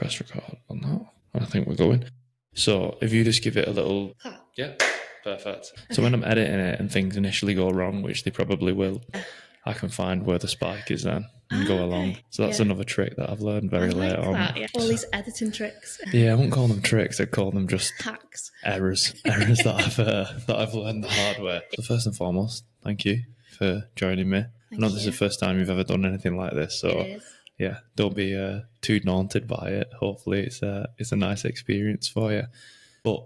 press record on that. And I think we're going. So if you just give it a little... Yeah, perfect. Okay. So when I'm editing it and things initially go wrong, which they probably will, I can find where the spike is then and go along. So that's another trick that I've learned very late on. That, yeah. All these editing tricks. Yeah, I wouldn't call them tricks. I'd call them just hacks, errors that I've learned the hard way. So first and foremost, thank you for joining me. I know this is the first time you've ever done anything like this, so yeah, don't be too daunted by it. Hopefully, it's a nice experience for you. But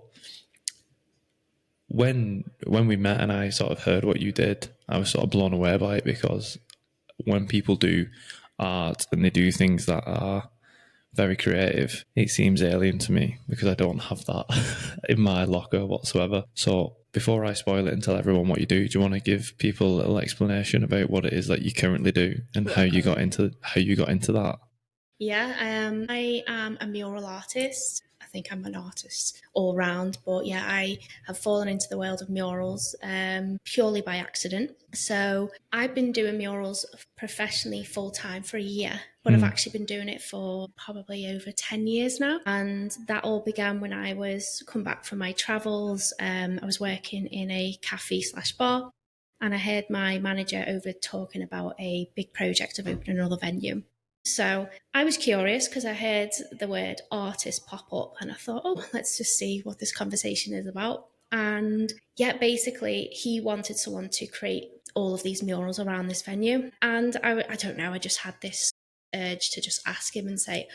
when we met and I sort of heard what you did, I was sort of blown away by it, because when people do art and they do things that are very creative, it seems alien to me because I don't have that in my locker whatsoever. So before I spoil it and tell everyone what you do you want to give people a little explanation about what it is that you currently do and how you got into that? Yeah, I am a mural artist. I think I'm an artist all round, but yeah, I have fallen into the world of murals purely by accident. So I've been doing murals professionally full time for a year, but I've actually been doing it for probably over 10 years now. And that all began when I was come back from my travels. I was working in a cafe/bar, and I heard my manager over talking about a big project of opening another venue. So I was curious because I heard the word artist pop up and I thought, oh, let's just see what this conversation is about. And yeah, basically he wanted someone to create all of these murals around this venue. And I don't know, I just had this urge to just ask him and say,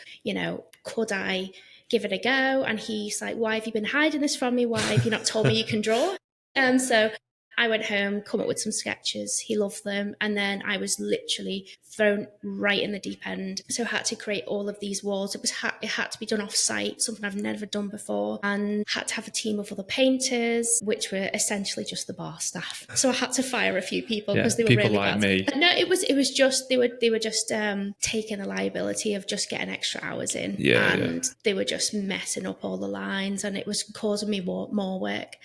could I give it a go? And he's like, why have you been hiding this from me? Why have you not told me you can draw? So I went home, come up with some sketches. He loved them. And then I was literally thrown right in the deep end. So I had to create all of these walls. It had to be done off site, something I've never done before, and had to have a team of other painters, which were essentially just the bar staff. So I had to fire a few people because they were people really like bad. Me. No, it was just they were just taking the liability of just getting extra hours in, they were just messing up all the lines, and it was causing me more work.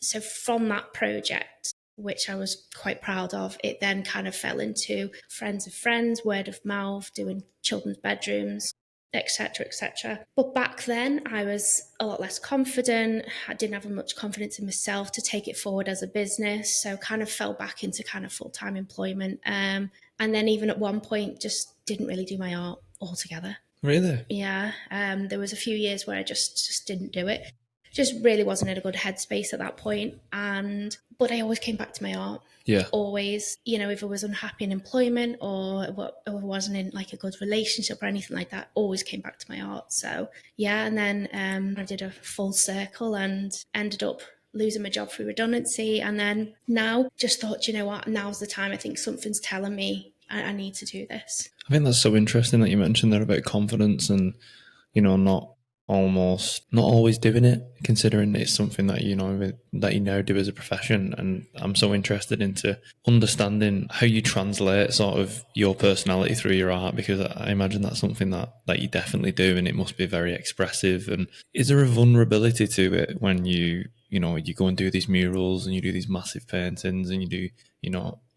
So from that project, which I was quite proud of, it then kind of fell into friends of friends, word of mouth, doing children's bedrooms, etc., etc. But back then I was a lot less confident. I didn't have much confidence in myself to take it forward as a business, so kind of fell back into kind of full-time employment, and then even at one point just didn't really do my art altogether. Really? Yeah. There was a few years where I just didn't do it. Just really wasn't in a good headspace at that point. But I always came back to my art. Yeah. Always, if I was unhappy in employment or I wasn't in like a good relationship or anything like that, always came back to my art. So yeah, and then I did a full circle and ended up losing my job through redundancy. And then now just thought, what, now's the time. I think something's telling me I need to do this. I think that's so interesting that you mentioned there about confidence and, not always doing it, considering it's something that that you now do as a profession. And I'm so interested into understanding how you translate sort of your personality through your art, because I imagine that's something that you definitely do, and it must be very expressive. And is there a vulnerability to it when you go and do these murals and you do these massive paintings and you do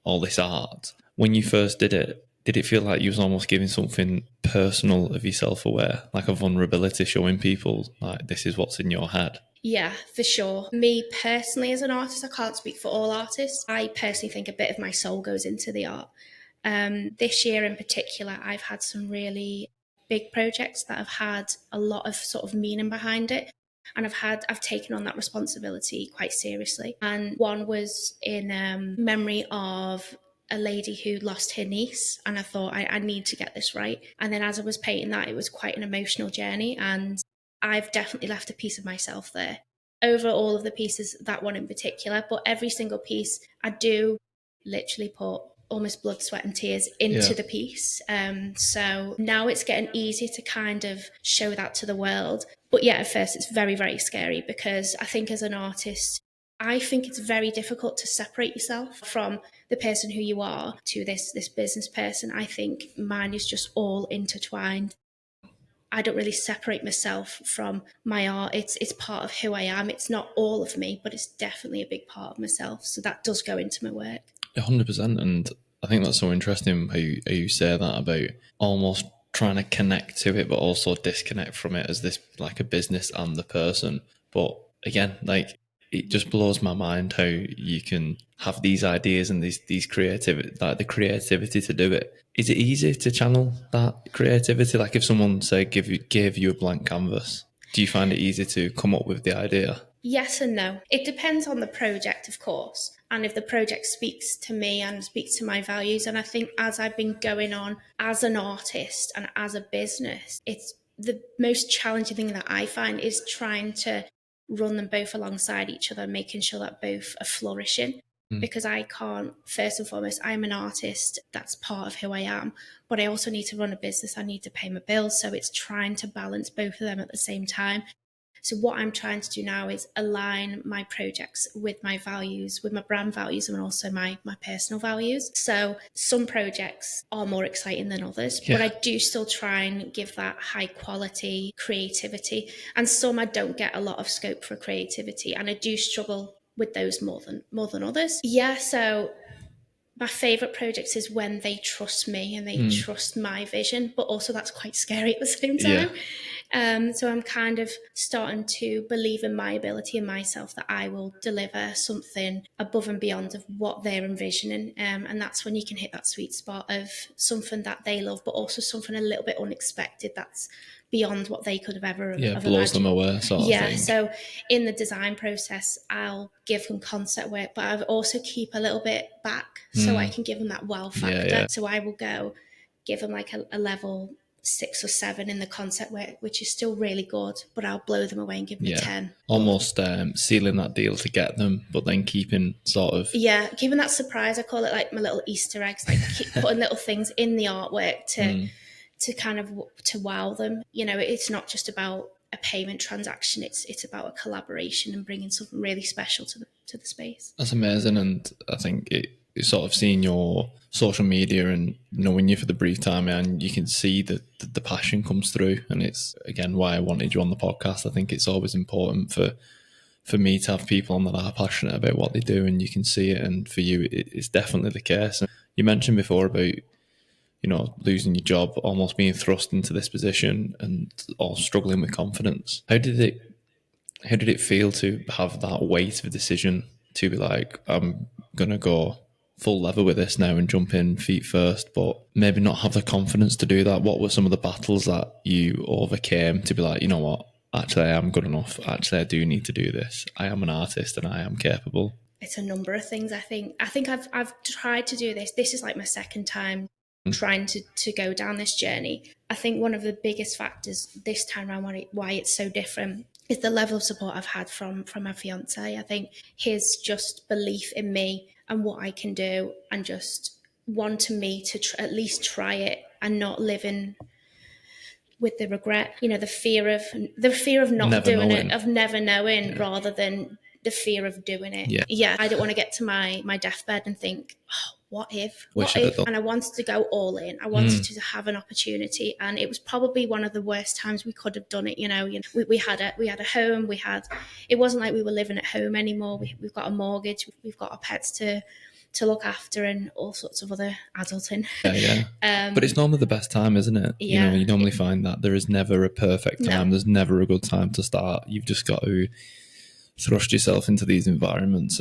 all this art? When you first did it feel like you was almost giving something personal of yourself away, like a vulnerability, showing people like this is what's in your head? Yeah, for sure. Me personally as an artist, I can't speak for all artists. I personally think a bit of my soul goes into the art. This year in particular, I've had some really big projects that have had a lot of sort of meaning behind it. And I've taken on that responsibility quite seriously. And one was in memory of a lady who lost her niece, and I thought I need to get this right. And then as I was painting that, it was quite an emotional journey, and I've definitely left a piece of myself there over all of the pieces, that one in particular. But every single piece, I do literally put almost blood, sweat and tears into the piece. So now it's getting easy to kind of show that to the world. But yeah, at first it's very, very scary, because I think as an artist, I think it's very difficult to separate yourself from the person who you are to this business person. I think mine is just all intertwined. I don't really separate myself from my art. It's part of who I am. It's not all of me, but it's definitely a big part of myself. So that does go into my work. 100%. And I think that's so interesting how you say that about almost trying to connect to it, but also disconnect from it as this like a business and the person. But again, like it just blows my mind how you can have these ideas and these creativity, like the creativity to do it. Is it easy to channel that creativity? Like if someone say gave you a blank canvas, do you find it easy to come up with the idea? Yes and no. It depends on the project, of course, and if the project speaks to me and speaks to my values. And I think as I've been going on as an artist and as a business, it's the most challenging thing that I find is trying to run them both alongside each other, making sure that both are flourishing. Because I can't, first and foremost, I'm an artist, that's part of who I am, but I also need to run a business, I need to pay my bills. So it's trying to balance both of them at the same time. So what I'm trying to do now is align my projects with my values, with my brand values, and also my personal values. So some projects are more exciting than others, but I do still try and give that high quality creativity. And some I don't get a lot of scope for creativity, and I do struggle with those more than others. Yeah, so my favorite projects is when they trust me and they trust my vision, but also that's quite scary at the same Yeah. time. So I'm kind of starting to believe in my ability and myself that I will deliver something above and beyond of what they're envisioning. And that's when you can hit that sweet spot of something that they love, but also something a little bit unexpected that's beyond what they could have ever Yeah, have blows them imagined. away sort of Yeah, thing. so in the design process, I'll give them concept work, but I also keep a little bit back so I can give them that wow factor. Yeah. So I will go give them like a level 6 or 7 in the concept work, which is still really good, but I'll blow them away and give them a 10. Almost sealing that deal to get them, but then keeping sort of Yeah, keeping that surprise. I call it like my little Easter eggs, like keep putting little things in the artwork to kind of to wow them. You know, it's not just about a payment transaction, it's about a collaboration and bringing something really special to the space. That's amazing, and I think it's sort of seeing your social media and knowing you for the brief time, and you can see that the passion comes through, and it's again why I wanted you on the podcast. I think it's always important for me to have people on that are passionate about what they do, and you can see it. And for you, it's definitely the case. And you mentioned before about losing your job, almost being thrust into this position, and or struggling with confidence. How did it feel to have that weight of a decision to be like, I'm gonna go full lever with this now and jump in feet first, but maybe not have the confidence to do that? What were some of the battles that you overcame to be like, you know what, actually I am good enough, actually I do need to do this, I am an artist and I am capable? It's a number of things. I think I've tried to do this. This is like my second time trying to go down this journey. I think one of the biggest factors this time around why it's so different is the level of support I've had from my fiance. I think his just belief in me and what I can do, and just wanting me to at least try it and not living with the regret, the fear of not Never doing it, knowing. of never knowing, rather than the fear of doing it. Yeah. Yeah, I don't want to get to my deathbed and think, oh, Wish what I'd have if? done. And I wanted to go all in. I wanted to have an opportunity, and it was probably one of the worst times we could have done it. We had a home. It wasn't like we were living at home anymore. We've got a mortgage. We've got our pets to look after and all sorts of other adulting. Yeah. But it's normally the best time, isn't it? Yeah. You normally find that there is never a perfect time. No. There's never a good time to start. You've just got to thrust yourself into these environments.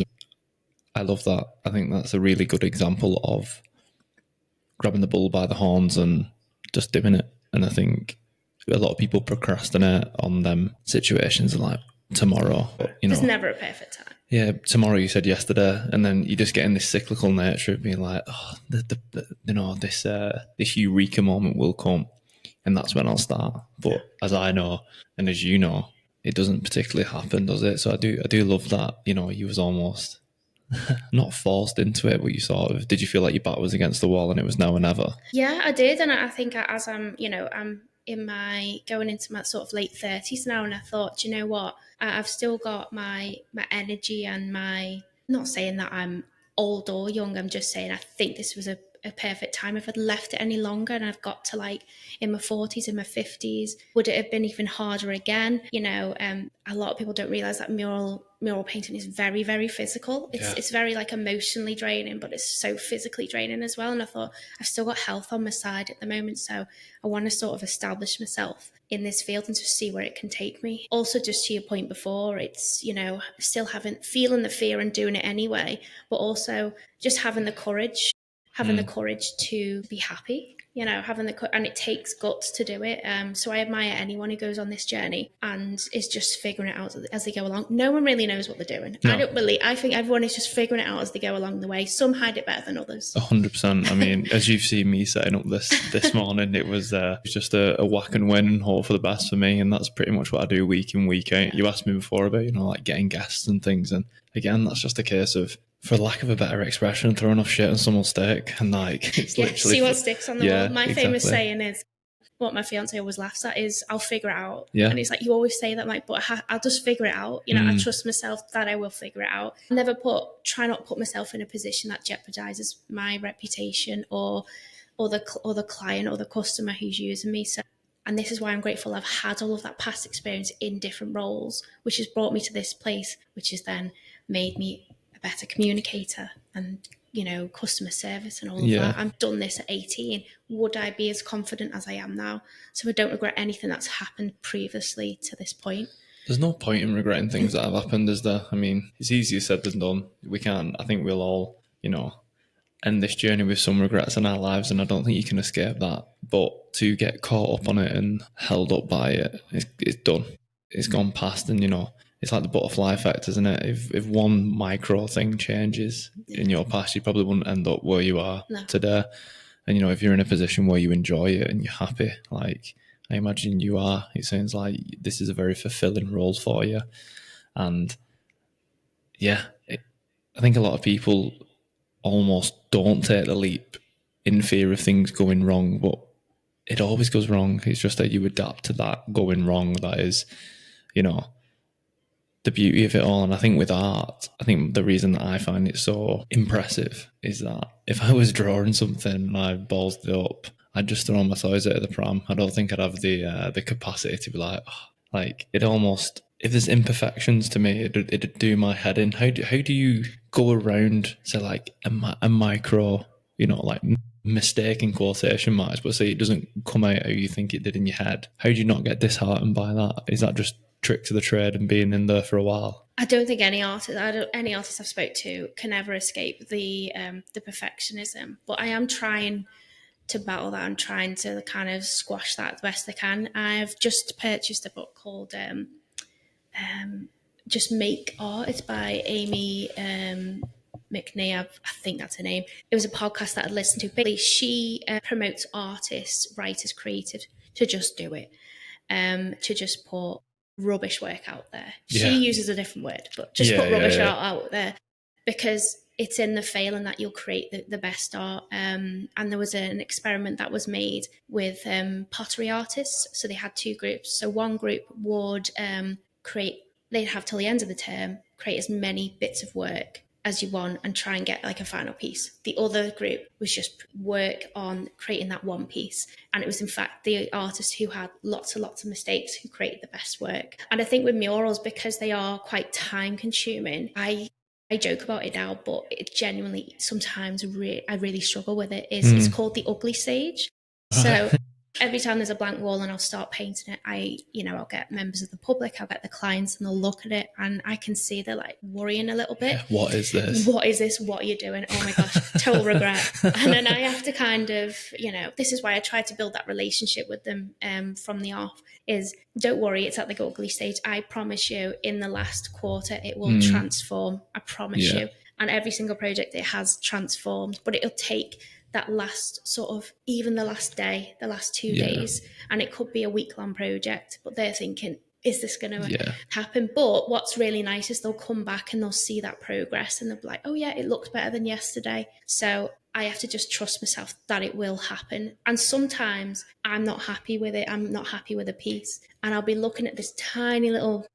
I love that. I think that's a really good example of grabbing the bull by the horns and just doing it. And I think a lot of people procrastinate on them situations like tomorrow. There's never a perfect time. Yeah, tomorrow you said yesterday, and then you just get in this cyclical nature of being like, oh, this eureka moment will come, and that's when I'll start. But as I know, and as you know, it doesn't particularly happen, does it? So I do love that. You was almost not forced into it, but you sort of did. You feel like your back was against the wall, and it was now or never? Yeah, I did, and I think as I'm in my going into my sort of late 30s now, and I thought, you know what, I've still got my energy and my. Not saying that I'm old or young. I'm just saying I think this was a perfect time. If I'd left it any longer and I've got to like in my 40s, in my 50s, would it have been even harder again? A lot of people don't realize that mural painting is very, very physical. Yeah. It's very like emotionally draining, but it's so physically draining as well. And I thought I've still got health on my side at the moment, so I want to sort of establish myself in this field and just see where it can take me. Also, just to your point before, it's, you know, still having feeling the fear and doing it anyway, but also just having the courage to be happy, you know, and it takes guts to do it. So I admire anyone who goes on this journey and is just figuring it out as they go along. No one really knows what they're doing. No. I think everyone is just figuring it out as they go along the way. Some hide it better than others. 100%. I mean, as you've seen me setting up this morning, it was just a whack and win and hope for the best for me, and that's pretty much what I do week in, week out. You asked me before about, you know, like getting guests and things, and again, that's just a case of, for lack of a better expression, throwing off shit on someone's stick, and like it's literally see what sticks on the wall. My exactly. famous saying is, what my fiance always laughs at is, I'll figure it out. Yeah. And it's like, you always say that, like, but I'll just figure it out. You know, I trust myself that I will figure it out. Try not to put myself in a position that jeopardizes my reputation or the client or the customer who's using me. So, and this is why I'm grateful I've had all of that past experience in different roles, which has brought me to this place, which has then made me a better communicator and, you know, customer service and all of that. I've done this at 18. Would I be as confident as I am now? So I don't regret anything that's happened previously to this point. There's no point in regretting things that have happened, is there? I mean, it's easier said than done. I think we'll all, you know, end this journey with some regrets in our lives, and I don't think you can escape that. But to get caught up on it and held up by it, it's done. It's gone past, and, you know, it's like the butterfly effect, isn't it? If one micro thing changes in your past, you probably wouldn't end up where you are today. And, you know, if you're in a position where you enjoy it and you're happy, like I imagine you are, it sounds like this is a very fulfilling role for you. And yeah, I think a lot of people almost don't take the leap in fear of things going wrong, but it always goes wrong. It's just that you adapt to that going wrong. That is, you know, the beauty of it all. And I think with art, I think the reason that I find it so impressive is that if I was drawing something and I ballsed it up, I'd just throw my toys out of the pram. I don't think I'd have the capacity to be like, oh, like it almost. If there's imperfections to me, it'd do my head in. How do you go around, say, like a micro, you know, like mistake in quotation marks, but say it doesn't come out how you think it did in your head? How do you not get disheartened by that? Is that just trick to the trade and being in there for a while? I don't think any artist I've spoke to can ever escape the perfectionism. But I am trying to battle that. I'm trying to kind of squash that the best I can. I've just purchased a book called Just Make Art. It's by Amy McNee, I think that's her name. It was a podcast that I'd listened to. Basically, she promotes artists, writers, creatives to just do it, to just put rubbish work out there. She uses a different word, but just put rubbish art out there, because it's in the failing that you'll create the best art. And there was an experiment that was made with pottery artists. So they had two groups. So one group would they'd have till the end of the term, create as many bits of work as you want and try and get like a final piece. The other group was just work on creating that one piece. And it was in fact the artist who had lots and lots of mistakes who created the best work. And I think with murals, because they are quite time consuming, I joke about it now, but it genuinely sometimes I really struggle with it. It's called the ugly stage. So every time there's a blank wall and I'll start painting it, I'll get members of the public, I'll get the clients, and they'll look at it and I can see they're like worrying a little bit. Yeah, what is this? What is this? What are you doing? Oh my gosh, total regret. And then I have to kind of, this is why I try to build that relationship with them from the off, is don't worry, it's at the ugly stage. I promise you in the last quarter, it will transform. I promise you. And every single project, it has transformed, but it'll take that last sort of, even the last day, the last 2 days, and it could be a week-long project, but they're thinking, is this going to happen? But what's really nice is they'll come back and they'll see that progress and they'll be like, oh yeah, it looked better than yesterday. So I have to just trust myself that it will happen. And sometimes I'm not happy with it. I'm not happy with a piece, and I'll be looking at this tiny little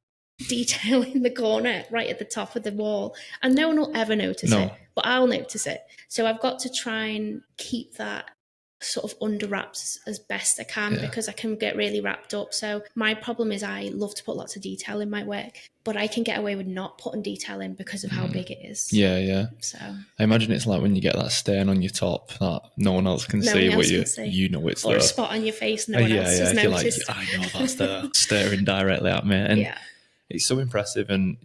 detail in the corner right at the top of the wall, and no one will ever notice it, but I'll notice it. So I've got to try and keep that sort of under wraps as best I can, Yeah. because I can get really wrapped up. So my problem is I love to put lots of detail in my work, but I can get away with not putting detail in because of how big it is. Yeah, yeah. So I imagine it's like when you get that stain on your top that no one else can no see, one but else can you see. you know it's Or a there. spot on your face no one Yeah, else yeah. has You're like, noticed. I know that's there, staring directly at me, and Yeah. it's so impressive. And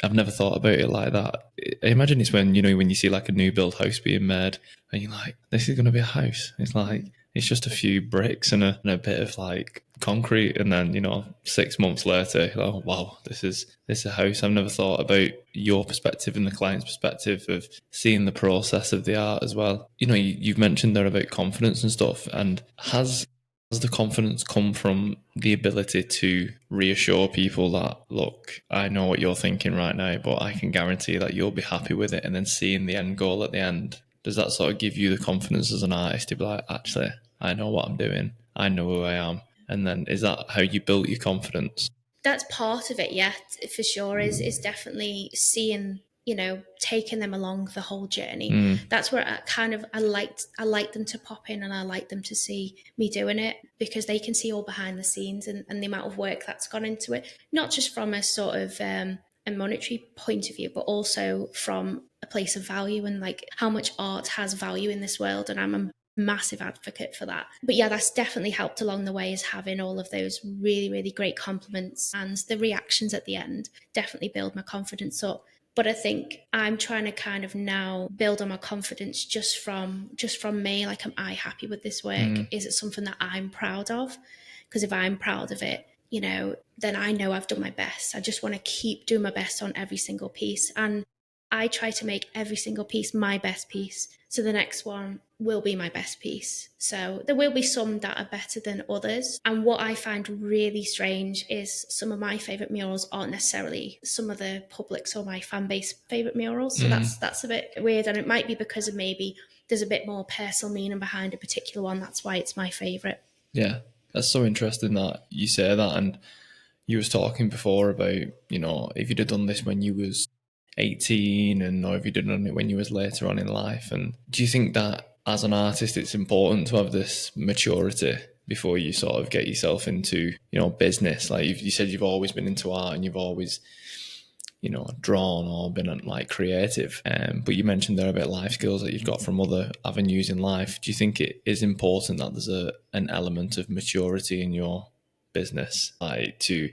I've never thought about it like that. I imagine it's when when you see like a new build house being made, and you're like, this is going to be a house. It's like it's just a few bricks and a bit of like concrete, and then 6 months later, oh wow, this is a house. I've never thought about your perspective and the client's perspective of seeing the process of the art as well. You've mentioned there about confidence and stuff, and has the confidence come from the ability to reassure people that, look, I know what you're thinking right now, but I can guarantee that you'll be happy with it, and then seeing the end goal at the end? Does that sort of give you the confidence as an artist to be like, actually, I know what I'm doing, I know who I am? And then is that how you built your confidence? That's part of it, yeah, for sure. Is definitely seeing, taking them along the whole journey. That's where I like them to pop in, and I like them to see me doing it, because they can see all behind the scenes, and the amount of work that's gone into it, not just from a sort of a monetary point of view, but also from a place of value, and like how much art has value in this world. And I'm a massive advocate for that. But yeah, that's definitely helped along the way, is having all of those really, really great compliments, and the reactions at the end definitely build my confidence up. But I think I'm trying to kind of now build on my confidence just from me. Like, am I happy with this work? Is it something that I'm proud of? Because if I'm proud of it, then I know I've done my best. I just want to keep doing my best on every single piece. And I try to make every single piece my best piece. So the next one will be my best piece. So there will be some that are better than others. And what I find really strange is some of my favourite murals aren't necessarily some of the public's or my fan base favourite murals. So that's a bit weird. And it might be because of maybe there's a bit more personal meaning behind a particular one. That's why it's my favourite. Yeah, that's so interesting that you say that. And you was talking before about, if you'd have done this when you was 18, and or if you'd have done it when you was later on in life. And do you think that as an artist it's important to have this maturity before you sort of get yourself into, business? Like you said, you've always been into art and you've always, drawn or been like creative. But you mentioned there about life skills that you've got from other avenues in life. Do you think it is important that there's an element of maturity in your business, like to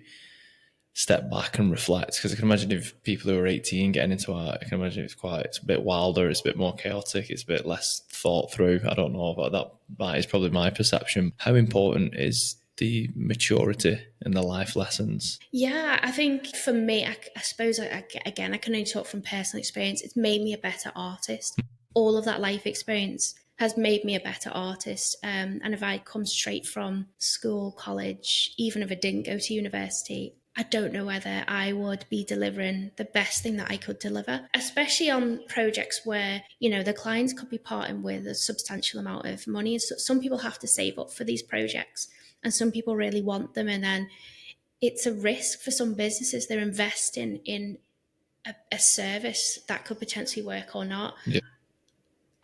step back and reflect? Because I can imagine if people who are 18 getting into art, I can imagine it's a bit wilder, it's a bit more chaotic, it's a bit less thought through. I don't know, but that is probably my perception. How important is the maturity and the life lessons? Yeah, I think for me, I suppose, again, I can only talk from personal experience. It's made me a better artist. All of that life experience has made me a better artist. And if I come straight from school, college, even if I didn't go to university, I don't know whether I would be delivering the best thing that I could deliver, especially on projects where, the clients could be parting with a substantial amount of money. And so some people have to save up for these projects, and some people really want them. And then it's a risk for some businesses. They're investing in a service that could potentially work or not. Yeah.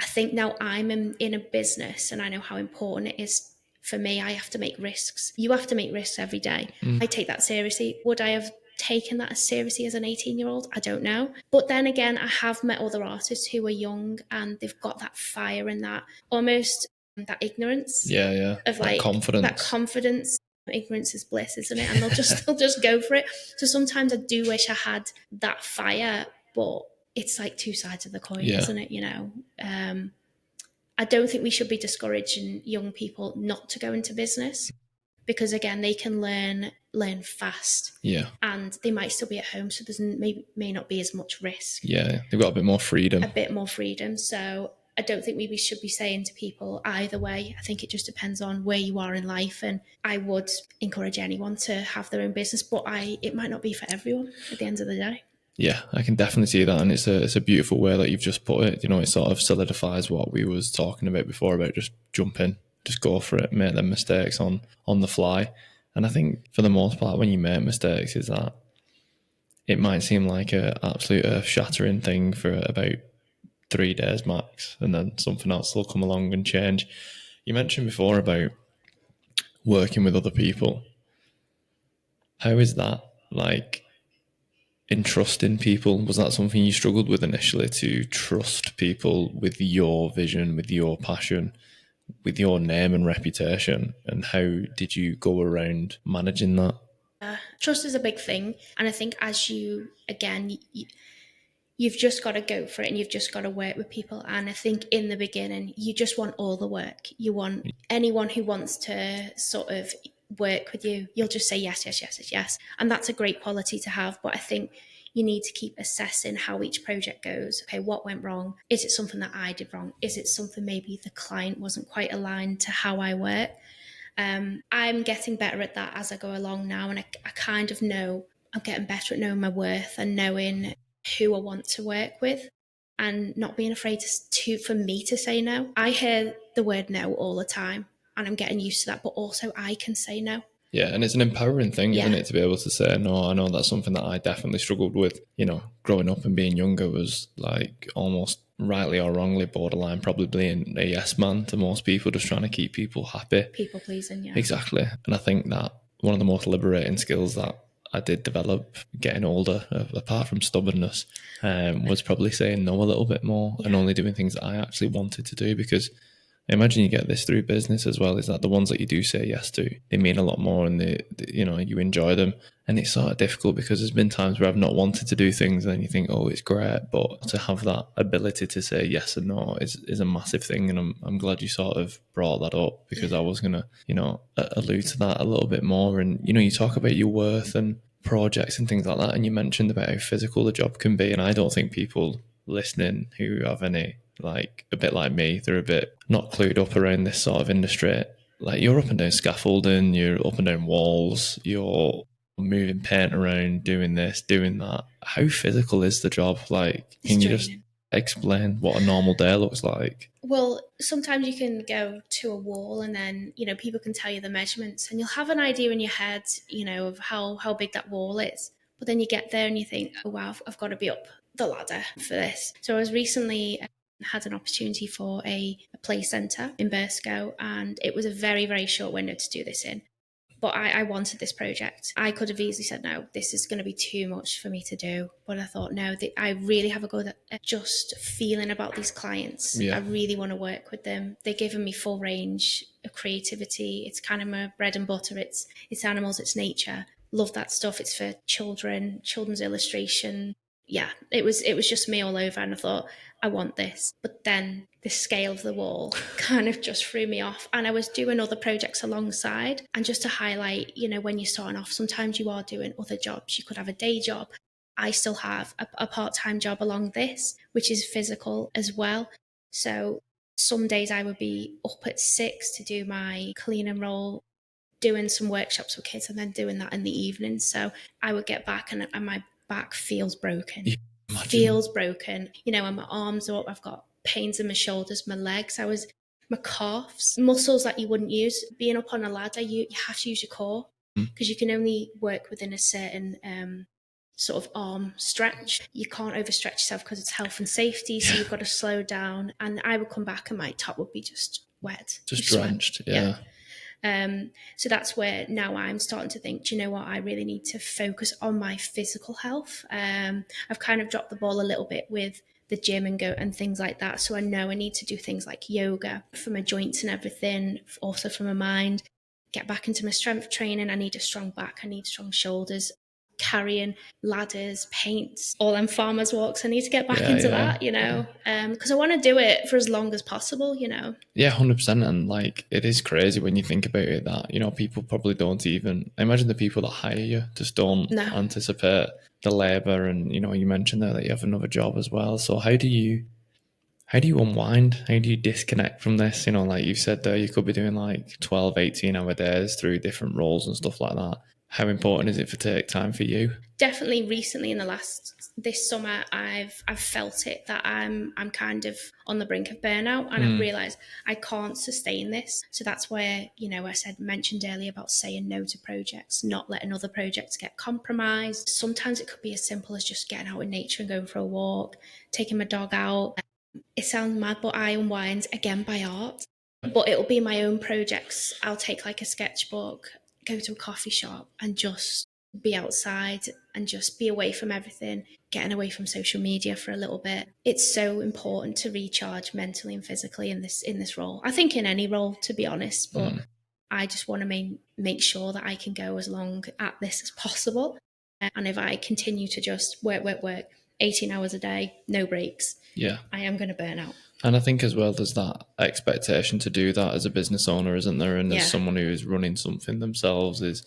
I think now I'm in a business, and I know how important it is for me. I have to make risks. You have to make risks every day. I take that seriously. Would I have taken that as seriously as an 18-year-old? I don't know. But then again, I have met other artists who are young, and they've got that fire and that almost that ignorance Yeah, yeah. of That like that confidence. confidence. Ignorance is bliss, isn't it? And they'll just go for it. So sometimes I do wish I had that fire, but it's like two sides of the coin, Yeah. isn't it? I don't think we should be discouraging young people not to go into business, because again, they can learn fast, Yeah. and they might still be at home, so there's may not be as much risk, Yeah. They've got a bit more freedom. a bit more freedom. So I don't think we should be saying to people either way. I think it just depends on where you are in life, and I would encourage anyone to have their own business, but it might not be for everyone at the end of the day. Yeah, I can definitely see that, and it's a beautiful way that you've just put it. It sort of solidifies what we was talking about before about just jump in, just go for it, make them mistakes on the fly. And I think for the most part, when you make mistakes, is that it might seem like a absolute earth shattering thing for about 3 days max, and then something else will come along and change You mentioned before about working with other people. How is that like in trusting people? Was that something you struggled with initially, to trust people with your vision, with your passion, with your name and reputation? And how did you go around managing that? Trust is a big thing, and I think as you again, you've just got to go for it and you've just got to work with people. And I think in the beginning, you just want all the work. You want anyone who wants to sort of work with you, you'll just say yes, yes, yes, yes, yes. And that's a great quality to have. But I think you need to keep assessing how each project goes. Okay, what went wrong? Is it something that I did wrong? Is it something maybe the client wasn't quite aligned to how I work? I'm getting better at that as I go along now, and I kind of know I'm getting better at knowing my worth and knowing who I want to work with, and not being afraid for me to say no. I hear the word no all the time, and I'm getting used to that. But also, I can say no. Yeah, and it's an empowering thing, isn't Yeah, it, to be able to say no? I know that's something that I definitely struggled with. You know, growing up and being younger was like almost rightly or wrongly borderline, probably being a yes man to most people, just trying to keep people happy. people pleasing. Yeah, Exactly. And I think that one of the most liberating skills that I did develop getting older, apart from stubbornness, was probably saying no a little bit more and yeah, only doing things that I actually wanted to do. Because I imagine you get this through business as well, is that the ones that you do say yes to, they mean a lot more, and you know, you enjoy them. And it's sort of difficult because there's been times where I've not wanted to do things and you think, oh, it's great. But to have that ability to say yes and no is a massive thing. And I'm glad you sort of brought that up, because yeah. I was going to, you know, allude to that a little bit more. And, you know, you talk about your worth and projects and things like that. And you mentioned about how physical the job can be. And I don't think people listening who have any, like a bit like me, they're a bit not clued up around this sort of industry. Like, you're up and down scaffolding, you're up and down walls, you're moving paint around, doing this, doing that. How physical is the job? Like, It's can you just draining. explain what a normal day looks like? Well, sometimes you can go to a wall and then, people can tell you the measurements and you'll have an idea in your head, of how big that wall is. But then you get there and you think, oh, wow, I've got to be up the ladder for this. So I was recently had an opportunity for a play centre in Burscough, and it was a very, very short window to do this in. But I wanted this project. I could have easily said, no, this is going to be too much for me to do. But I thought, no, I really have a good at just feeling about these clients. I Yeah. really want to work with them. They're giving me full range of creativity. It's kind of my bread and butter. It's animals, it's nature. Love that stuff. It's for children, children's illustration. Yeah, it was just me all over, and I thought, I want this. But then the scale of the wall kind of just threw me off. And I was doing other projects alongside. And just to highlight, when you're starting off, sometimes you are doing other jobs. You could have a day job. I still have a part-time job along this, which is physical as well. So some days I would be up at 6 to do my clean and roll, doing some workshops with kids, and then doing that in the evening. So I would get back, and my back feels broken. Yeah. Imagine. Feels broken. And my arms are up. I've got pains in my shoulders, my legs. My calves, muscles that you wouldn't use. Being up on a ladder, you have to use your core, because you can only work within a certain sort of arm stretch. You can't overstretch yourself because it's health and safety. So Yeah. you've got to slow down. And I would come back and my top would be just wet Just with sweat. drenched. Yeah. Yeah. So that's where now I'm starting to think, do you know what? I really need to focus on my physical health. I've kind of dropped the ball a little bit with the gym and things like that. So I know I need to do things like yoga for my joints and everything, also for my mind. Get back into my strength training. I need a strong back. I need strong shoulders. Carrying ladders, paints, all them farmers walks. I need to get back Yeah. into Yeah. that, because I want to do it for as long as possible. Yeah, 100%. And like, it is crazy when you think about it that, you know, people probably don't even, I imagine the people that hire you just don't No, anticipate the labor. And, you know, you mentioned there that you have another job as well. So how do you unwind? How do you disconnect from this? You know, like you said there, you could be doing like 12, 18-hour days through different roles and stuff like that. How important is it for take time for you? definitely recently in this summer I've felt it, that I'm kind of on the brink of burnout, and I've realized I can't sustain this. So that's where, I mentioned earlier about saying no to projects, not letting other projects get compromised. Sometimes it could be as simple as just getting out in nature and going for a walk, taking my dog out. It sounds mad, but I unwind again by art. but it'll be my own projects. I'll take like a sketchbook, go to a coffee shop, and just be outside and just be away from everything, getting away from social media for a little bit. It's so important to recharge mentally and physically in this role. I think in any role, to be honest, but I just want to make sure that I can go as long at this as possible. And if I continue to just work 18 hours a day, no breaks, Yeah. I am going to burn out. And I think as well there's that expectation to do that as a business owner, isn't there? And as Yeah. someone who is running something themselves, is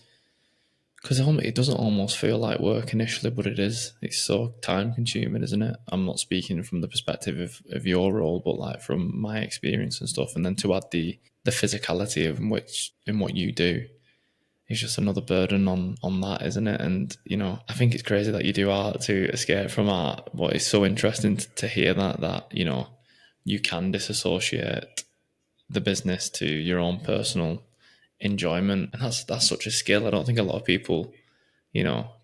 because it doesn't almost feel like work initially, but it is. It's so time consuming, isn't it? I'm not speaking from the perspective of your role, but like from my experience and stuff. And then to add the physicality of which in what you do, it's just another burden on that, isn't it? And I think it's crazy that you do art to escape from art, but it's so interesting to hear that you can disassociate the business to your own personal enjoyment, and that's such a skill. I don't think a lot of people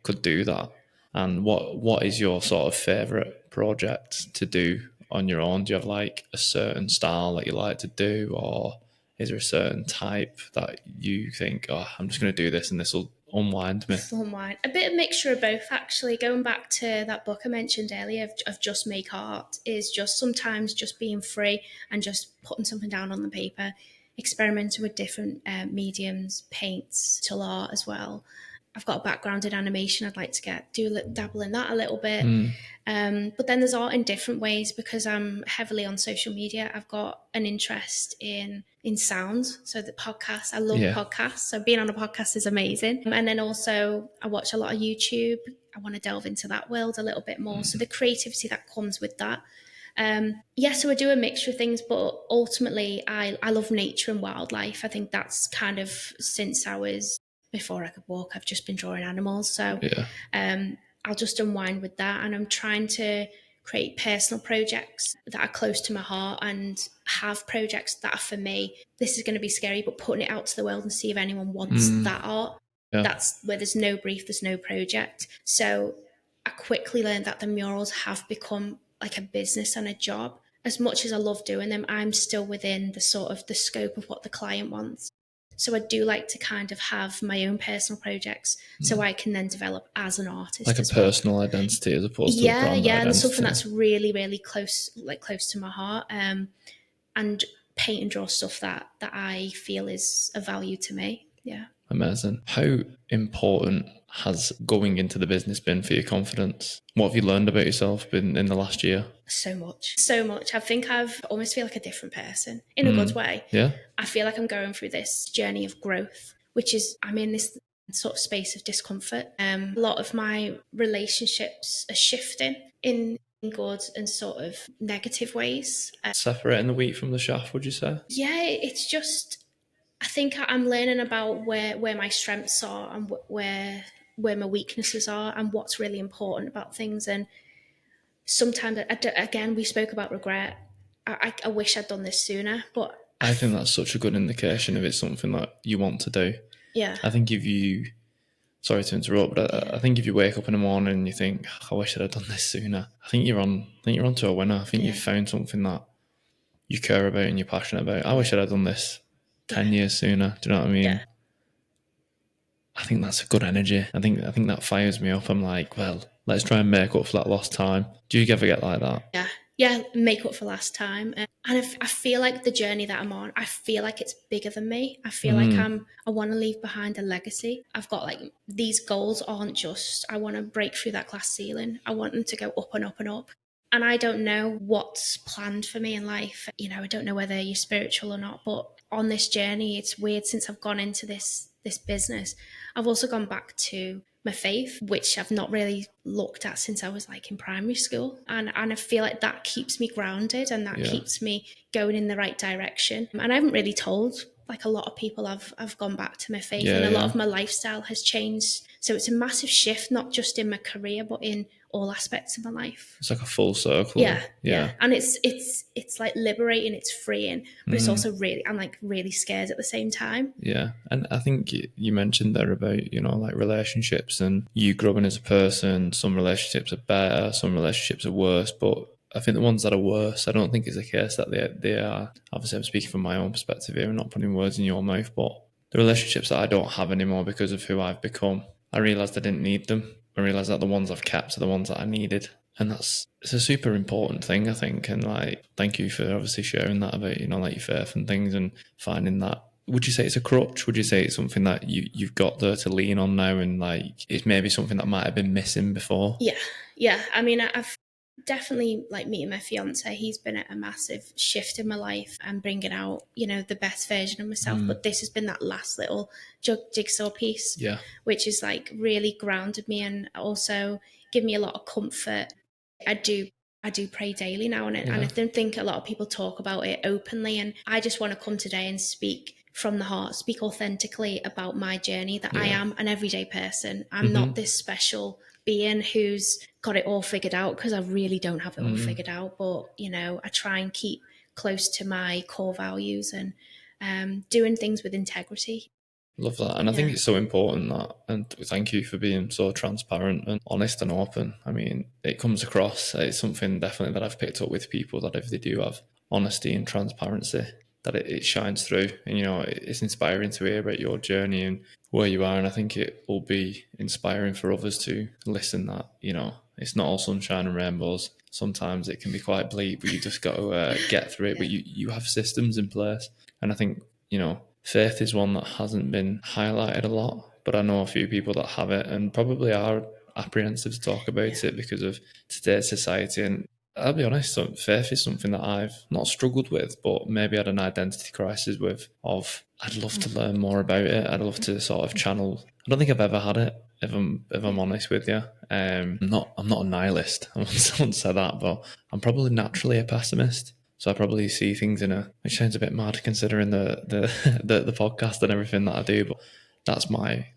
could do that. And what is your sort of favorite project to do on your own? Do you have like a certain style that you like to do, or is there a certain type that you think, oh, I'm just going to do this and this will unwind me? Unwind. A bit of mixture of both, actually. Going back to that book I mentioned earlier of Just Make Art, is just sometimes just being free and just putting something down on the paper, experimenting with different mediums, paints, to art as well. I've got a background in animation. I'd like to dabble in that a little bit. But then there's art in different ways because I'm heavily on social media. I've got an interest in sound, so the podcasts. I love Yeah. podcasts, so being on a podcast is amazing. And then also I watch a lot of YouTube. I want to delve into that world a little bit more. So the creativity that comes with that. So I do a mixture of things, but ultimately I love nature and wildlife. I think that's kind of since I was before I could walk, I've just been drawing animals. So Yeah. I'll just unwind with that. And I'm trying to create personal projects that are close to my heart and have projects that are for me. This is going to be scary, but putting it out to the world and see if anyone wants that art. Yeah. That's where there's no brief, there's no project. So I quickly learned that the murals have become like a business and a job. As much as I love doing them, I'm still within the sort of the scope of what the client wants. So I do like to kind of have my own personal projects so I can then develop as an artist Like a as well. personal identity as opposed to a Yeah, brand yeah, and something identity. that's really, really close to my heart. And paint and draw stuff that I feel is of value to me. Yeah. Amazing. How important has going into the business been for your confidence? What have you learned about yourself been in the last year? So much. So much. I think I've almost feel like a different person in a good way. Yeah. I feel like I'm going through this journey of growth, which is I'm in this sort of space of discomfort. A lot of my relationships are shifting in good and sort of negative ways. Separating the wheat from the chaff, would you say? Yeah, it's just I think I'm learning about where my strengths are and where my weaknesses are and what's really important about things. And sometimes, again, we spoke about regret. I wish I'd done this sooner, but I think that's such a good indication if it's something that you want to do. yeah, I think if you, sorry to interrupt, but I think if you wake up in the morning and you think, I wish I'd have done this sooner, I think you're on to a winner. I think you've found something that you care about and you're passionate about. I wish I'd have done this 10 years sooner. Do you know what I mean? Yeah. I think that's a good energy. I think that fires me up. I'm like, well, let's try and make up for that lost time. Do you ever get like that? Yeah, make up for last time. And I feel like the journey that I'm on, I feel like it's bigger than me. I feel like I want to leave behind a legacy. I've got like these goals aren't just I want to break through that glass ceiling. I want them to go up and up and up. And I don't know what's planned for me in life. I don't know whether you're spiritual or not, but on this journey, it's weird since I've gone into this business. I've also gone back to my faith, which I've not really looked at since I was like in primary school. And I feel like that keeps me grounded and that keeps me going in the right direction. And I haven't really told like a lot of people I've gone back to my faith and a lot of my lifestyle has changed. So it's a massive shift, not just in my career, but in all aspects of my life. It's like a full circle. Yeah. And it's like liberating, it's freeing, but it's also I'm like really scared at the same time. Yeah. And I think you mentioned there about, like relationships and you growing as a person. Some relationships are better, some relationships are worse, but I think the ones that are worse, I don't think it's a case that they are. Obviously, I'm speaking from my own perspective here and not putting words in your mouth, but the relationships that I don't have anymore because of who I've become, I realised I didn't need them. I realised that the ones I've kept are the ones that I needed. And it's a super important thing, I think. And like, thank you for obviously sharing that about, like your faith and things and finding that. Would you say it's a crutch? Would you say it's something that you've got there to lean on now, and like it's maybe something that might have been missing before? Yeah. I mean, I've definitely, like, meeting my fiance, he's been a massive shift in my life and bringing out, the best version of myself. But this has been that last little jigsaw piece, Yeah. which is like really grounded me and also give me a lot of comfort. I do. I do pray daily now, and I don't think a lot of people talk about it openly. And I just want to come today and speak from the heart, speak authentically about my journey, that I am an everyday person. I'm not this special being who's got it all figured out, because I really don't have it all figured out. But, I try and keep close to my core values and doing things with integrity. Love that. And I think it's so important that, and thank you for being so transparent and honest and open. I mean, it comes across, it's something definitely that I've picked up with people, that if they do have honesty and transparency, that it shines through. And, it's inspiring to hear about your journey and where you are. And I think it will be inspiring for others to listen that, it's not all sunshine and rainbows. Sometimes it can be quite bleak, but you just got to get through it. But you have systems in place. And I think, faith is one that hasn't been highlighted a lot, but I know a few people that have it and probably are apprehensive to talk about it because of today's society. And I'll be honest, faith is something that I've not struggled with, but maybe had an identity crisis with, of I'd love to learn more about it. I'd love to sort of channel. I don't think I've ever had it, if I'm honest with you. I'm not a nihilist. I won't say that, but I'm probably naturally a pessimist. So I probably see things which sounds a bit mad considering the podcast and everything that I do, but that's my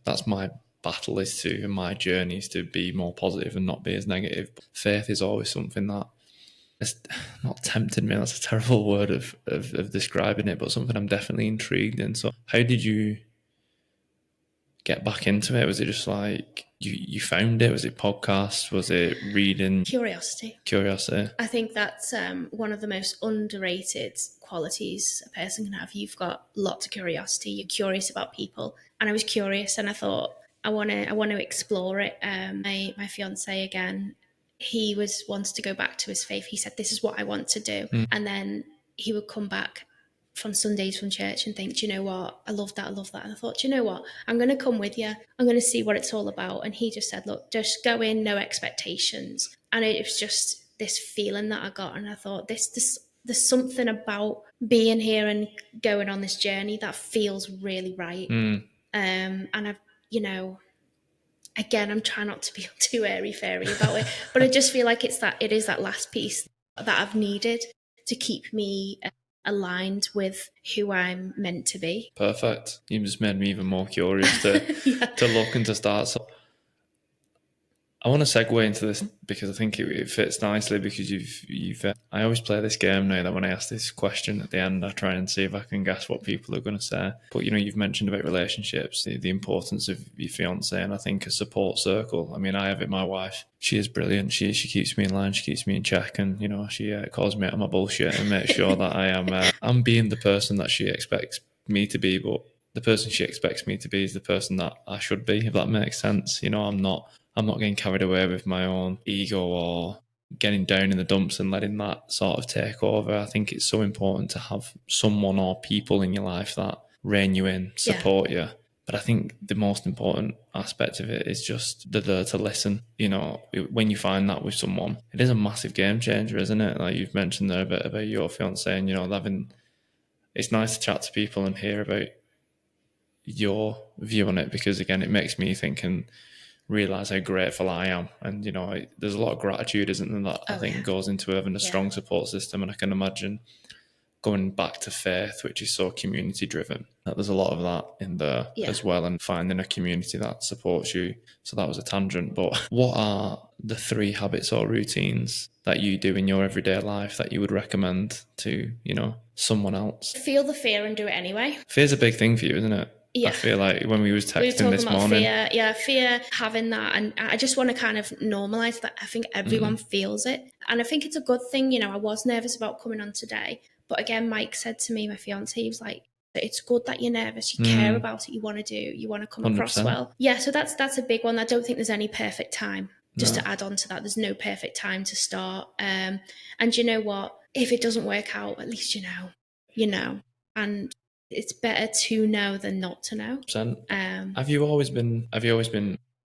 battle and my journey is to be more positive and not be as negative. But faith is always something that has not tempted me. That's a terrible word of describing it, but something I'm definitely intrigued in. So how did you get back into it? Was it just like you found it? Was it podcasts? Was it reading? Curiosity. I think that's one of the most underrated qualities a person can have. You've got lots of curiosity. You're curious about people, and I was curious, and I thought I want to explore it. My fiance, again, he wants to go back to his faith. He said, "This is what I want to do," and then he would come back from Sundays from church and think, do you know what? I love that. And I thought, do you know what? I'm going to come with you. I'm going to see what it's all about. And he just said, look, just go in, no expectations. And it was just this feeling that I got. And I thought, there's something about being here and going on this journey that feels really right. And I've, again, I'm trying not to be too airy-fairy about it, but I just feel like it is that last piece that I've needed to keep me aligned with who I'm meant to be. Perfect. You just made me even more curious to to look and to start. So I want to segue into this because I think it fits nicely, because you've I always play this game now that when I ask this question at the end, I try and see if I can guess what people are going to say. But you've mentioned about relationships, the importance of your fiance, and I think a support circle. I mean, I have it. My wife, she is brilliant. She keeps me in line. She keeps me in check, and she calls me out on my bullshit and makes sure that I'm being the person that she expects me to be. But the person she expects me to be is the person that I should be, if that makes sense. I'm not getting carried away with my own ego or getting down in the dumps and letting that sort of take over. I think it's so important to have someone or people in your life that rein you in, support you. But I think the most important aspect of it is just they're there to listen. When you find that with someone, it is a massive game changer, isn't it? Like you've mentioned there a bit about your fiance, and it's nice to chat to people and hear about your view on it, because again, it makes me think and realize how grateful I am. And there's a lot of gratitude, isn't there, that I think goes into having a strong support system. And I can imagine going back to faith, which is so community driven, that there's a lot of that in there as well, and finding a community that supports you. So that was a tangent, but what are the 3 habits or routines that you do in your everyday life that you would recommend to someone else? Feel the fear and do it anyway. Fear's a big thing for you, isn't it? I Yeah. feel like when we was We were texting talking this about morning. fear. Yeah, fear, having that. And I just want to kind of normalize that. I think everyone feels it. And I think it's a good thing. I was nervous about coming on today. But again, Mike said to me, my fiance, he was like, it's good that you're nervous. You care about it. You want to do. You want to come across 100%. well. Yeah, so that's a big one. I don't think there's any perfect time. Just No. to add on to that, there's no perfect time to start. And you know what? If it doesn't work out, at least you know. You know. And it's better to know than not to know. 100%. Have you always been?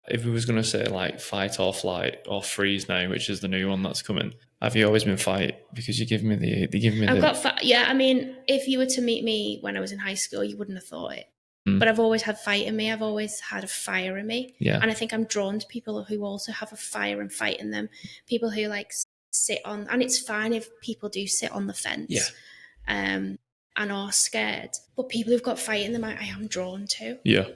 If we was going to say like fight or flight or freeze now, which is the new one that's coming, have you always been fight? Because you give me the, they give me I've the. got yeah. I mean, if you were to meet me when I was in high school, you wouldn't have thought it. But I've always had fight in me. I've always had a fire in me. Yeah. And I think I'm drawn to people who also have a fire and fight in them. People who like sit on, and it's fine if people do sit on the fence. Yeah. And are scared. But people who've got fight in them, I am drawn to. Yeah.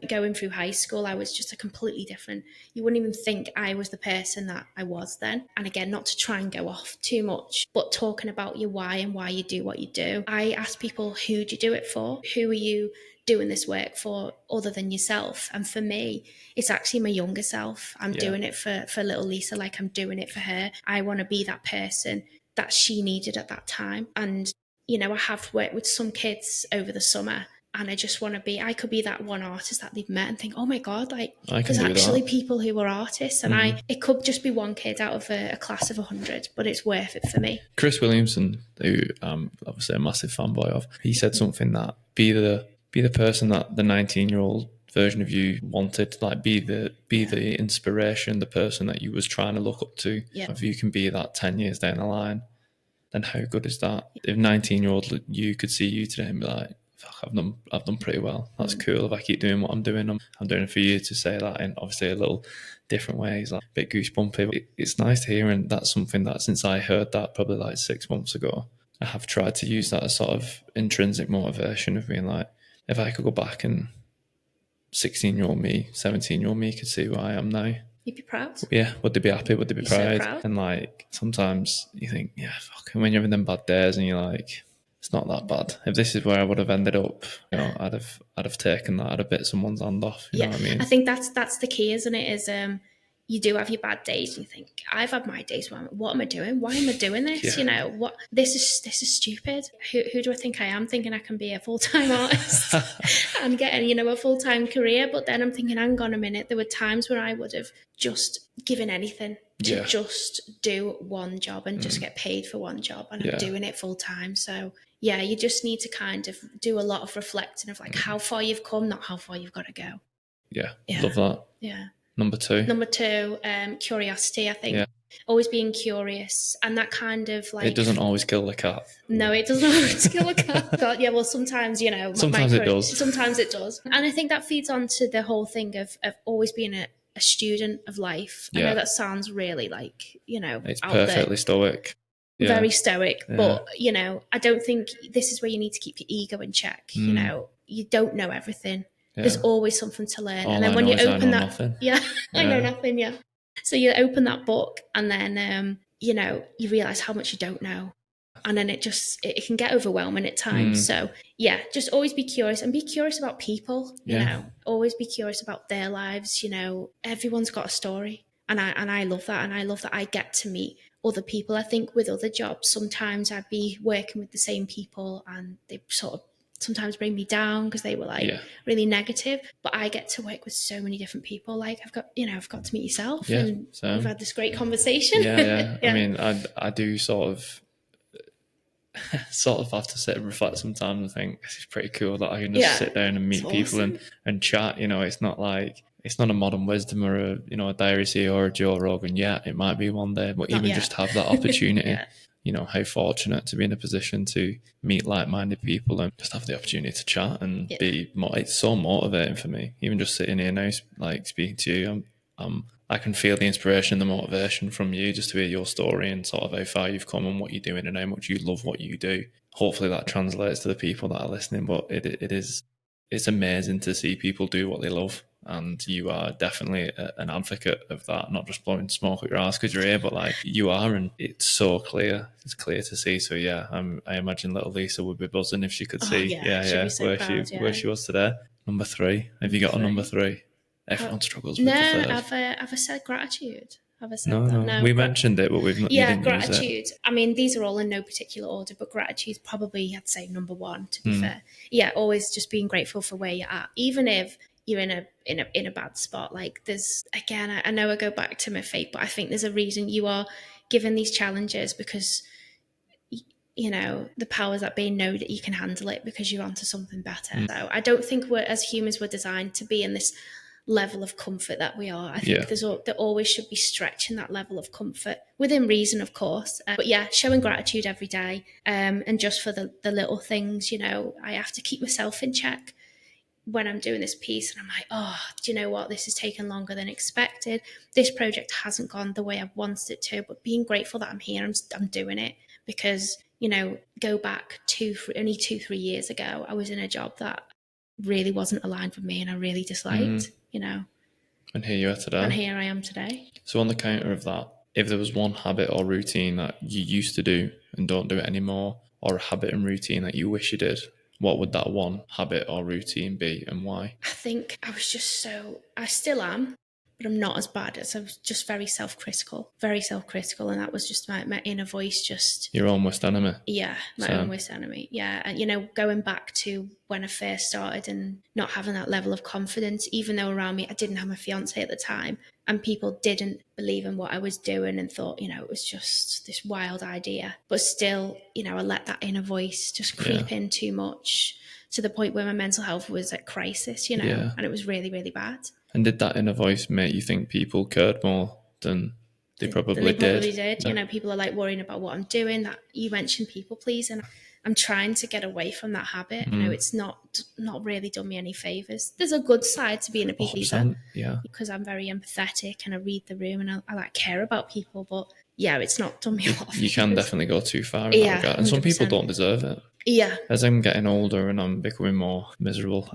Going through high school, I was just a completely different. You wouldn't even think I was the person that I was then. And again, not to try and go off too much, but talking about your why and why you do what you do. I ask people, who do you do it for? Who are you doing this work for other than yourself? And for me, it's actually my younger self. I'm doing it for little Lisa, like I'm doing it for her. I want to be that person that she needed at that time. And, I have worked with some kids over the summer, and I just want to be, I could be that one artist that they've met and think, oh my God, like there's actually people who are artists. And it could just be one kid out of a class of 100, but it's worth it for me. Chris Williamson, who I'm obviously a massive fanboy of, he said something that be the person that the 19-year-old version of you wanted, like be the inspiration, the person that you was trying to look up to. Yeah. If you can be that 10 years down the line, then how good is that? If 19-year-old you could see you today and be like, fuck, I've done pretty well. That's cool. If I keep doing what I'm doing, I'm doing it for you to say that in obviously a little different ways, like a bit goosebumpy. But it's nice to hear, and that's something that since I heard that probably like 6 months ago, I have tried to use that as sort of intrinsic motivation of being like, if I could go back and 16-year-old me, 17-year-old me could see who I am now. You'd be proud. Yeah, would they be happy? Would they be proud? So proud. And like sometimes you think, yeah, fuck. And when you're having them bad days, and you're like, it's not that bad. If this is where I would have ended up, I'd have taken that. I'd have bit someone's hand off. You know what I mean? I think that's the key, isn't it? Is you do have your bad days. And you think, I've had my days where what am I doing? Why am I doing this? Yeah. What this is stupid. Who do I think I am? Thinking I can be a full-time artist and get a full-time career. But then I'm thinking, hang on a minute. There were times where I would have just given anything to just do one job and just get paid for one job, and I'm doing it full time. So yeah, you just need to kind of do a lot of reflecting of like how far you've come, not how far you've got to go. Yeah. Love that. Yeah. Number two, curiosity, I think. Yeah. Always being curious, and that kind of like, it doesn't always kill the cat. no, it doesn't always kill a cat. God, yeah, well, sometimes, Sometimes it does. Sometimes it does. And I think that feeds on to the whole thing of always being a student of life. I know that sounds really like, It's out perfectly there. stoic. Yeah. Very stoic. But, I don't think this is where you need to keep your ego in check. You don't know everything. Yeah. There's always something to learn. All And then I when know you is I open know that, nothing. I know nothing. Yeah. So you open that book, and then, you realize how much you don't know. And then it can get overwhelming at times. So yeah, just always be curious, and be curious about people, always be curious about their lives. Everyone's got a story. And I love that. And I love that I get to meet other people. I think with other jobs, sometimes I'd be working with the same people, and they sort of sometimes bring me down because they were like really negative. But I get to work with so many different people. Like I've got to meet yourself, and we've had this great conversation. Yeah. I mean, I do sort of have to sit and reflect sometimes and think this is pretty cool that I can just sit down and meet people and chat. It's not like, it's not a modern wisdom or a Diary CEO or a Joe Rogan yet. It might be one day, but even just have that opportunity. How fortunate to be in a position to meet like-minded people and just have the opportunity to chat and be more. It's so motivating for me. Even just sitting here now, like speaking to you, I can feel the inspiration and the motivation from you just to hear your story and sort of how far you've come and what you're doing and how much you love what you do. Hopefully that translates to the people that are listening, but it's amazing to see people do what they love. and you are definitely an advocate of that, not just blowing smoke at your ass because you're here, but like you are, and it's so clear. It's clear to see. So yeah, I imagine little Lisa would be buzzing if she could Oh see, yeah, yeah, she'd be yeah, so proud. where Yeah. she was today. Number three. Have you Number got a number three. three? Uh, Everyone struggles with the no, third. have I said gratitude? Have I said No, that? no, No. we mentioned it, but we've not. You Yeah, didn't use it. gratitude. I mean, these are all in no particular order, but gratitude probably I'd say number one. To be Hmm. fair, yeah, always just being grateful for where you're at, even if you're in a bad spot. Like there's again, I know I go back to my fate, but I think there's a reason you are given these challenges because you know the powers that be know that you can handle it because you're onto something better. So I don't think we're as humans we're designed to be in this level of comfort that we are. I think Yeah. there always should be stretching that level of comfort within reason, of course. But yeah, showing gratitude every day, and just for the little things. You know, I have to keep myself in check when I'm doing this piece, and I'm like, oh, do you know what? This has taken longer than expected. This project hasn't gone the way I wanted it to, but being grateful that I'm here, I'm doing it because you know, go back only 2-3 years ago, I was in a job that really wasn't aligned with me and I really disliked. You know, And here you are and today. here I am today. So on the counter of that, if there was one habit or routine that you used to do and don't do it anymore, or a habit and routine that you wish you did, what would that one habit or routine be and why? I think I still am, but I'm not as bad as I was just very self critical. And that was just my inner voice just Your own worst enemy. yeah, my Same. own worst enemy. Yeah, and you know, going back to when I first started and not having that level of confidence, even though around me I didn't have my fiance at the time, and people didn't believe in what I was doing and thought, you know, it was just this wild idea. But still, you know, I let that inner voice just creep in too much to the point where my mental health was at crisis, you know, Yeah. and it was really, really bad. And did that inner voice make you think people cared more than they probably did? Did. You know, people are like worrying about what I'm doing. That you mentioned people pleasing. I'm trying to get away from that habit. You know, it's not really done me any favors. There's a good side to being a people pleaser, Yeah. because I'm very empathetic and I read the room and I like care about people. But yeah, it's not done me a lot of You favors. can definitely go too far in that regard. And some people 100%. don't deserve it. Yeah, As I'm getting older and I'm becoming more miserable,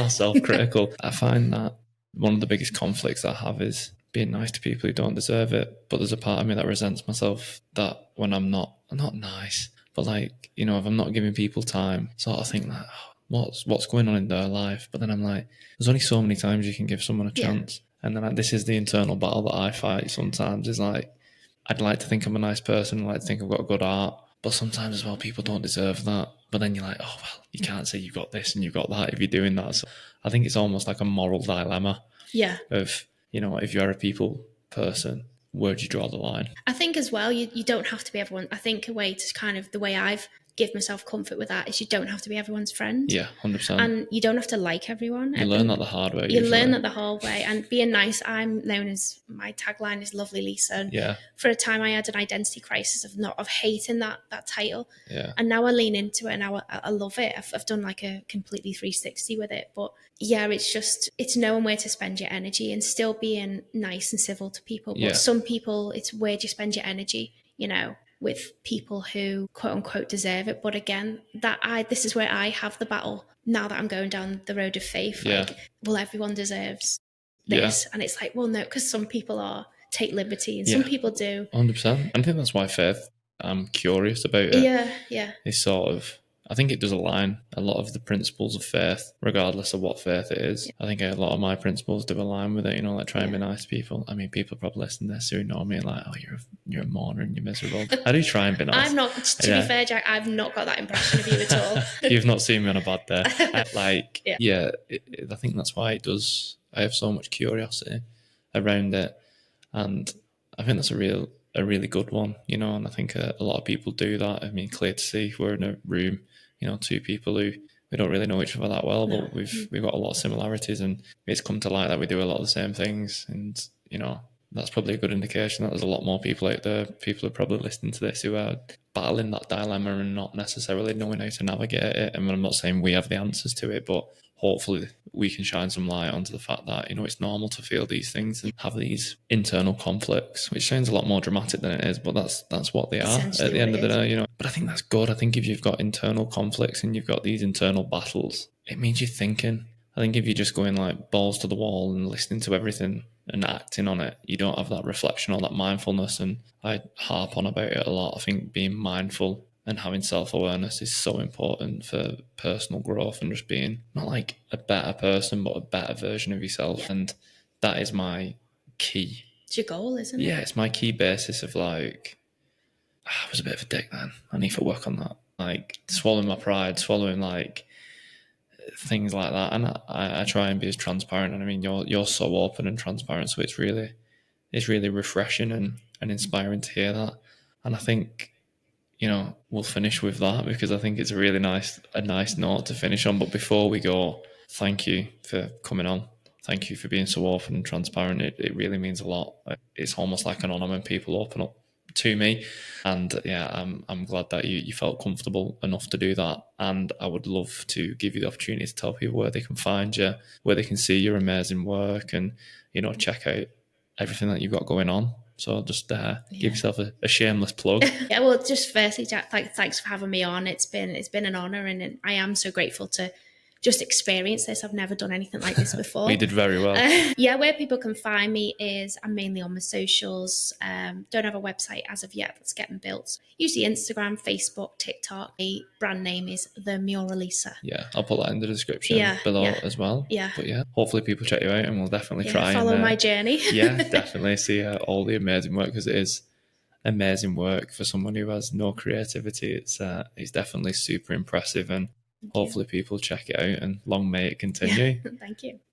self-critical, I find that one of the biggest conflicts I have is being nice to people who don't deserve it. But there's a part of me that resents myself that when I'm not nice, but like, you know, if I'm not giving people time, sort of think that, oh, what's going on in their life? But then I'm like, there's only so many times you can give someone a chance. And then this is the internal battle that I fight sometimes, is like, I'd like to think I'm a nice person, I like to think I've got good art, but sometimes as well, people don't deserve that. But then you're like, oh, well, you can't say you've got this and you've got that if you're doing that. So I think it's almost like a moral dilemma of, you know, if you're a people person, where do you draw the line? I think as well, you don't have to be everyone. I think a way to kind of the way I've give myself comfort with that is you don't have to be everyone's friend. Yeah, 100%. And you don't have to like everyone. You learn that the hard way. You learn that the hard way. And being nice, I'm known as, my tagline is Lovely Lisa. And for a time I had an identity crisis of hating that title. Yeah. And now I lean into it and now I love it. I've done like a completely 360 with it. But yeah, it's knowing where to spend your energy and still being nice and civil to people. But some people, it's where do you spend your energy, you know, with people who quote unquote deserve it. But again, this is where I have the battle now that I'm going down the road of faith. Like, well, everyone deserves this. And it's like, well, no, because some people take liberty and some people do. 100%. I think that's why faith, I'm curious about it. Yeah. It's sort of, I think it does align a lot of the principles of faith, regardless of what faith it is. I think a lot of my principles do align with it, you know, like try and be nice to people. I mean, people probably listen to this who know me and like, oh, you're a mourner and you're miserable. I do try and be nice. I'm not, to be fair, Jack, I've not got that impression of you at all. You've not seen me on a bad day. I think that's why it does. I have so much curiosity around it. And I think that's a really good one, you know, and I think a lot of people do that. I mean, clear to see we're in a room, you know, two people who we don't really know each other that well, but we've got a lot of similarities, and it's come to light that we do a lot of the same things. And, you know, that's probably a good indication that there's a lot more people out there, people who are probably listening to this, who are battling that dilemma and not necessarily knowing how to navigate it. And I'm not saying we have the answers to it, but hopefully we can shine some light onto the fact that, you know, it's normal to feel these things and have these internal conflicts, which sounds a lot more dramatic than it is, but that's what they are at the end of the day, you know. But I think that's good. I think if you've got internal conflicts and you've got these internal battles, it means you're thinking. I think if you're just going like balls to the wall and listening to everything and acting on it, you don't have that reflection or that mindfulness. And I harp on about it a lot. I think being mindful and having self awareness is so important for personal growth and just being not like a better person, but a better version of yourself. Yeah. And that is my key. It's your goal, isn't it? Yeah, it's my key basis of like, I was a bit of a dick then. I need to work on that. Like swallowing my pride, swallowing like things like that. And I try and be as transparent. And I mean, you're so open and transparent, so it's really refreshing and inspiring to hear that. And I think, you know, we'll finish with that because I think it's a nice note to finish on. But before we go, thank you for coming on. Thank you for being so open and transparent. It really means a lot. It's almost like an honor when people open up to me. And yeah, I'm glad that you felt comfortable enough to do that. And I would love to give you the opportunity to tell people where they can find you, where they can see your amazing work and, you know, check out everything that you've got going on. So I'll just give yourself a shameless plug. Yeah, well, just firstly, Jack, thanks for having me on. It's been an honour, and I am so grateful to just experience this. I've never done anything like this before. We did very well. Yeah, where people can find me is I'm mainly on my socials. Don't have a website as of yet. That's getting built. Usually Instagram, Facebook, TikTok. The brand name is the Mural Lisa. Yeah, I'll put that in the description below as well. Yeah. But yeah, hopefully people check you out and we'll definitely try follow and my journey. Yeah, definitely see all the amazing work because it is amazing work for someone who has no creativity. It's definitely super impressive and hopefully people check it out and long may it continue. Thank you.